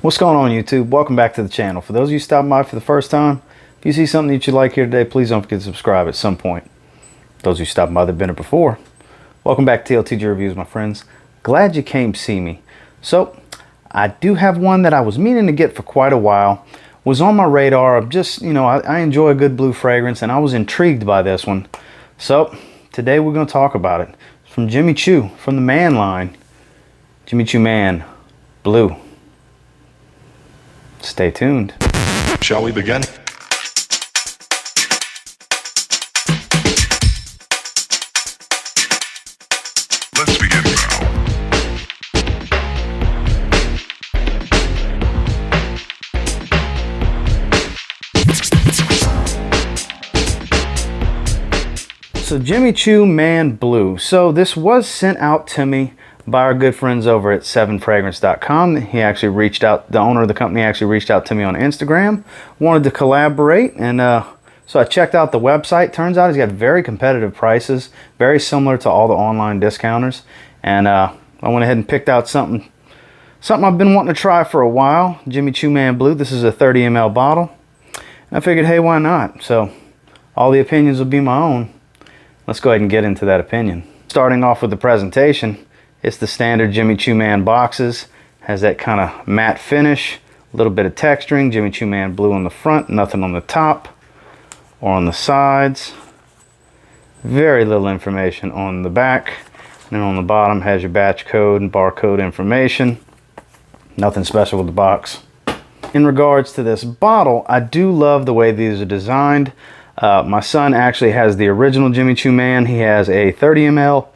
What's going on, YouTube? Welcome back to the channel. For those of you stopping by for the first time, if you see something that you like here today, please don't forget to subscribe at some point. Those of you stopping by that have been here before, welcome back to TLTG Reviews, my friends. Glad you came see me. So I do have one that I was meaning to get for quite a while. Was on my radar. I'm just, I enjoy a good blue fragrance, and I was intrigued by this one. So today we're going to talk about it. It's from Jimmy Choo, from the Man line. Jimmy Choo Man Blue. Stay tuned. Shall we begin? Let's begin now. So Jimmy Choo Man Blue. So this was sent out to me by our good friends over at 7fragrance.com. He actually reached out, the owner of the company actually reached out to me on Instagram, wanted to collaborate, and so I checked out the website. Turns out he's got very competitive prices, very similar to all the online discounters, and I went ahead and picked out something I've been wanting to try for a while. Jimmy Choo Man Blue. This is a 30 ml bottle, and I figured, hey, why not? So all the opinions will be my own. Let's go ahead and get into that opinion. Starting off with the presentation, it's the standard Jimmy Choo Man boxes. Has that kind of matte finish, a little bit of texturing. Jimmy Choo Man Blue on the front, nothing on the top or on the sides. Very little information on the back. And then on the bottom has your batch code and barcode information. Nothing special with the box. In regards to this bottle, I do love the way these are designed. My son actually has the original Jimmy Choo Man. He has a 30 ml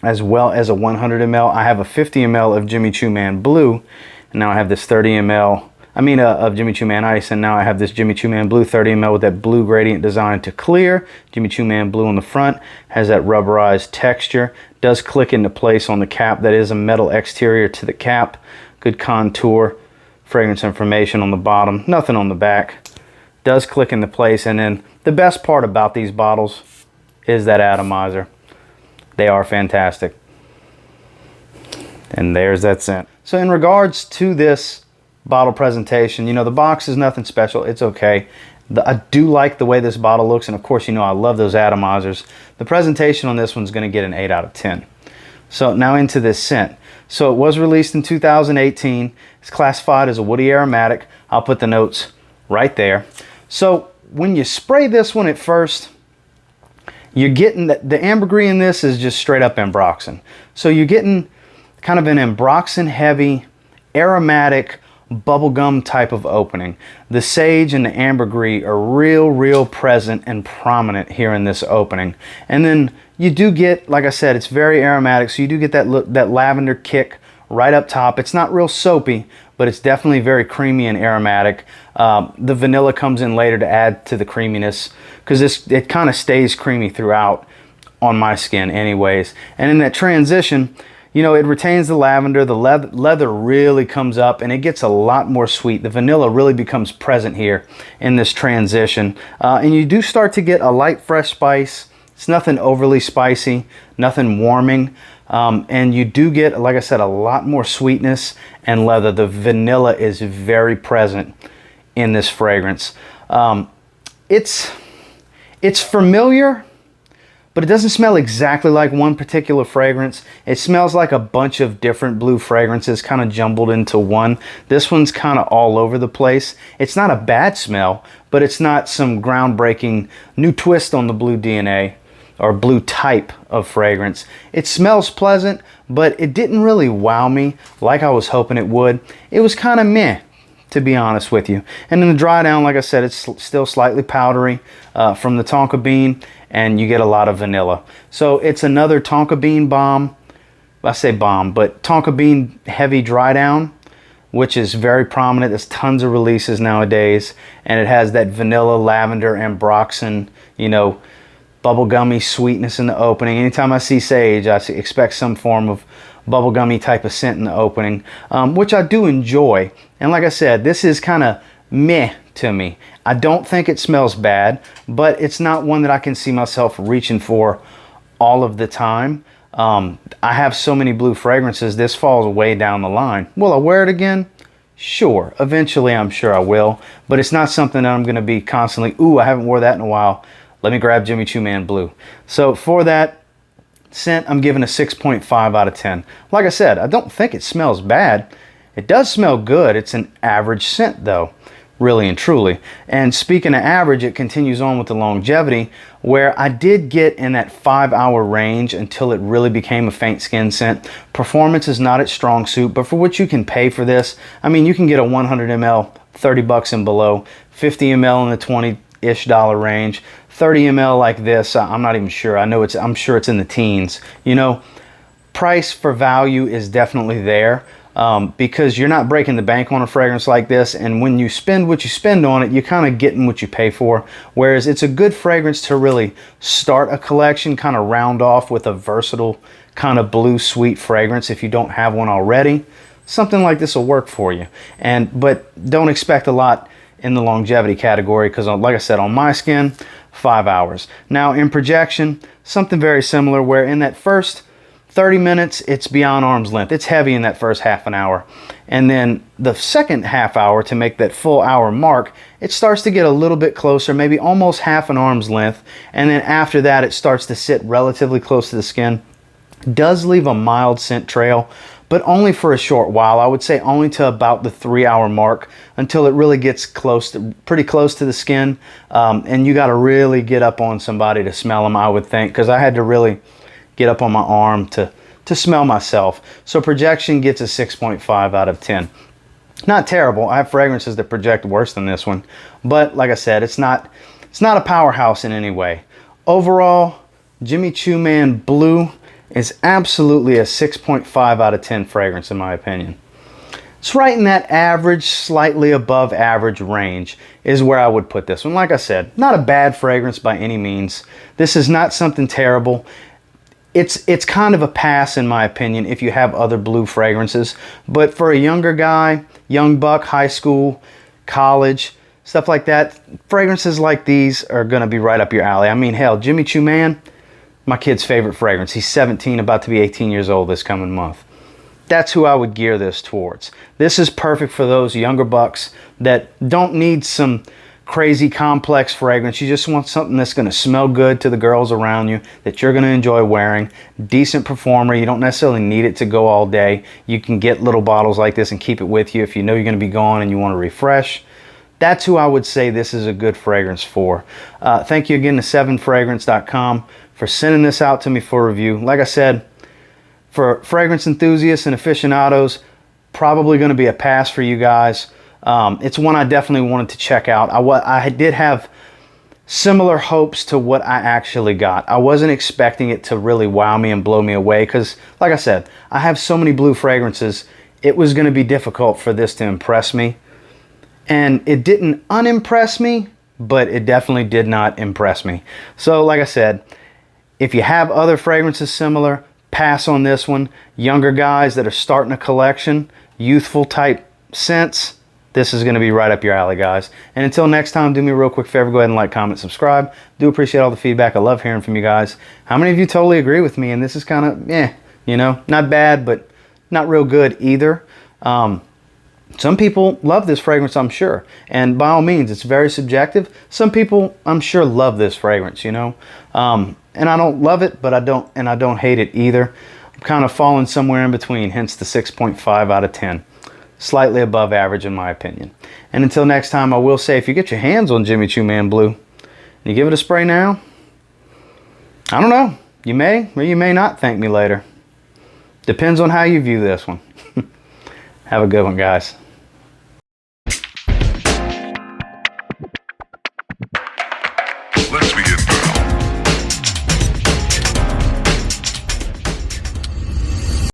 as well as a 100 ml. I have a 50 ml of Jimmy Choo Man Blue, and now I have this 30 ml, of Jimmy Choo Man Ice, and now I have this Jimmy Choo Man Blue 30 ml with that blue gradient design to clear. Jimmy Choo Man Blue on the front has that rubberized texture, does click into place on the cap. That is a metal exterior to the cap. Good contour, fragrance information on the bottom, nothing on the back. Does click into place, and then the best part about these bottles is that atomizer. They are fantastic. And there's that scent. So in regards to this bottle presentation, the box is nothing special. It's okay. I do like the way this bottle looks, and of course, I love those atomizers. The presentation on this one's going to get an 8 out of 10. So now into this scent. So it was released in 2018. It's classified as a woody aromatic. I'll put the notes right there. So when you spray this one at first, you're getting the ambergris in this is just straight up ambroxan. So you're getting kind of an ambroxan heavy, aromatic, bubblegum type of opening. The sage and the ambergris are real present and prominent here in this opening. And then you do get, like I said, it's very aromatic, so you do get that lavender kick right up top. It's not real soapy, but it's definitely very creamy and aromatic. The vanilla comes in later to add to the creaminess, because it kind of stays creamy throughout on my skin anyways. And in that transition, it retains the lavender. The leather really comes up, and it gets a lot more sweet. The vanilla really becomes present here in this transition. And you do start to get a light, fresh spice. It's nothing overly spicy, nothing warming. And you do get, like I said, a lot more sweetness and leather. The vanilla is very present in this fragrance. It's familiar, but it doesn't smell exactly like one particular fragrance. It smells like a bunch of different blue fragrances kind of jumbled into one. This one's kind of all over the place. It's not a bad smell, but it's not some groundbreaking new twist on the blue DNA or blue type of fragrance. It smells pleasant, but it didn't really wow me like I was hoping it would. It was kind of meh, to be honest with you. And in the dry down, like I said, it's still slightly powdery from the tonka bean, and you get a lot of vanilla. So it's another tonka bean bomb. I say bomb, but tonka bean heavy dry down, which is very prominent. There's tons of releases nowadays, and it has that vanilla, lavender, ambroxan, bubblegummy sweetness in the opening. Anytime I see sage, I expect some form of bubblegummy type of scent in the opening, which I do enjoy. And like I said, this is kind of meh to me. I don't think it smells bad, but it's not one that I can see myself reaching for all of the time. I have so many blue fragrances, this falls way down the line. Will I wear it again? Sure, eventually I'm sure I will, but it's not something that I'm going to be constantly, ooh, I haven't wore that in a while. Let me grab Jimmy Choo Man Blue. So for that scent, I'm giving a 6.5 out of 10. Like I said, I don't think it smells bad. It does smell good. It's an average scent though, really and truly. And speaking of average, it continues on with the longevity, where I did get in that 5-hour range until it really became a faint skin scent. Performance is not its strong suit, but for what you can pay for this, I mean, you can get a 100 ml, 30 bucks and below, 50 ml in the 20-ish dollar range, 30 ml like this, I'm not even sure. I'm sure it's in the teens. You know, price for value is definitely there. Because you're not breaking the bank on a fragrance like this, and when you spend what you spend on it, you're kind of getting what you pay for. Whereas it's a good fragrance to really start a collection, kind of round off with a versatile kind of blue sweet fragrance if you don't have one already. Something like this will work for you. But don't expect a lot in the longevity category, because like I said, on my skin, 5 hours. Now in projection, something very similar, where in that first 30 minutes, it's beyond arm's length. It's heavy in that first half an hour. And then the second half hour, to make that full hour mark, it starts to get a little bit closer, maybe almost half an arm's length. And then after that, it starts to sit relatively close to the skin. Does leave a mild scent trail, but only for a short while. I would say only to about the 3-hour mark, until it really gets pretty close to the skin. And you got to really get up on somebody to smell them, I would think, because I had to really get up on my arm to smell myself. So projection gets a 6.5 out of 10. Not terrible. I have fragrances that project worse than this one, but like I said, it's not a powerhouse in any way. Overall, Jimmy Choo Man Blue is absolutely a 6.5 out of 10 fragrance in my opinion. It's right in that average, slightly above average range is where I would put this one. Like I said, not a bad fragrance by any means. This is not something terrible. It's kind of a pass in my opinion if you have other blue fragrances, but for a younger guy, young buck, high school, college, stuff like that, fragrances like these are going to be right up your alley. I mean, hell, Jimmy Choo Man, my kid's favorite fragrance. He's 17, about to be 18 years old this coming month. That's who I would gear this towards. This is perfect for those younger bucks that don't need some crazy complex fragrance. You just want something that's going to smell good to the girls around you, that you're going to enjoy wearing. Decent performer. You don't necessarily need it to go all day. You can get little bottles like this and keep it with you if you know you're going to be gone and you want to refresh. That's who I would say this is a good fragrance for. Thank you again to 7fragrance.com for sending this out to me for review. Like I said, for fragrance enthusiasts and aficionados, probably going to be a pass for you guys. It's one I definitely wanted to check out. I did have similar hopes to what I actually got. I wasn't expecting it to really wow me and blow me away because, like I said, I have so many blue fragrances. It was going to be difficult for this to impress me. And it didn't unimpress me, but it definitely did not impress me. So, like I said, if you have other fragrances similar, pass on this one. Younger guys that are starting a collection, youthful type scents, this is going to be right up your alley, guys. And until next time, do me a real quick favor. Go ahead and like, comment, subscribe. Do appreciate all the feedback. I love hearing from you guys. How many of you totally agree with me? And this is kind of, you know, not bad, but not real good either. Some people love this fragrance, I'm sure. And by all means, it's very subjective. Some people, I'm sure, love this fragrance, you know. And I don't love it, but I don't hate it either. I'm kind of falling somewhere in between, hence the 6.5 out of 10. Slightly above average in my opinion. And until next time, I will say, if you get your hands on Jimmy Choo Man Blue, and you give it a spray now, I don't know. You may or you may not thank me later. Depends on how you view this one. Have a good one, guys.